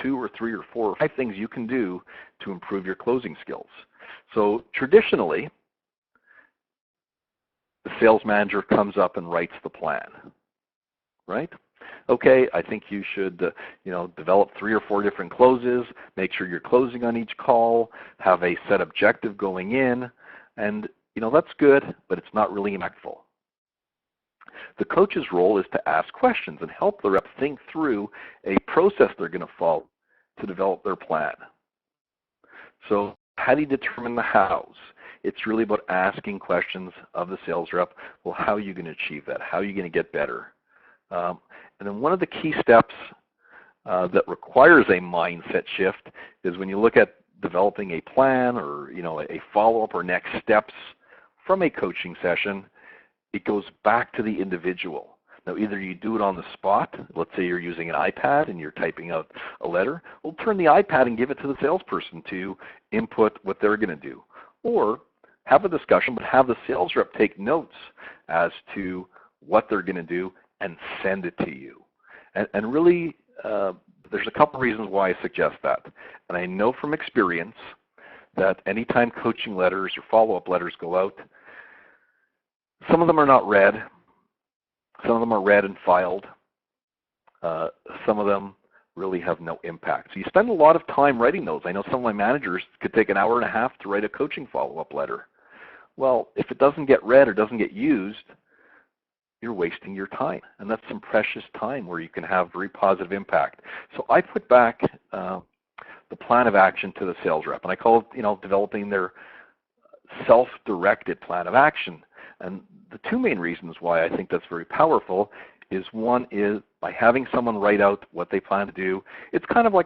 2 or 3 or 4 or 5 things you can do to improve your closing skills. So traditionally, the sales manager comes up and writes the plan, right? Okay, I think you should develop 3 or 4 different closes, make sure you're closing on each call, have a set objective going in, and that's good, but it's not really impactful. The coach's role is to ask questions and help the rep think through a process they're going to follow to develop their plan. So how do you determine the hows? It's really about asking questions of the sales rep. Well, how are you going to achieve that? How are you going to get better? And then one of the key steps that requires a mindset shift is when you look at developing a plan or a follow-up or next steps from a coaching session, it goes back to the individual. Now, either you do it on the spot. Let's say you're using an iPad and you're typing out a letter. Well, turn the iPad and give it to the salesperson to input what they're going to do. Or have a discussion, but have the sales rep take notes as to what they're going to do and send it to you. And really, there's a couple reasons why I suggest that. And I know from experience that anytime coaching letters or follow-up letters go out, some of them are not read. Some of them are read and filed. Some of them really have no impact. So you spend a lot of time writing those. I know some of my managers could take an hour and a half to write a coaching follow-up letter. Well, if it doesn't get read or doesn't get used, you're wasting your time. And that's some precious time where you can have very positive impact. So I put back the plan of action to the sales rep. And I call it, developing their self-directed plan of action. And the 2 main reasons why I think that's very powerful is, one is by having someone write out what they plan to do. It's kind of like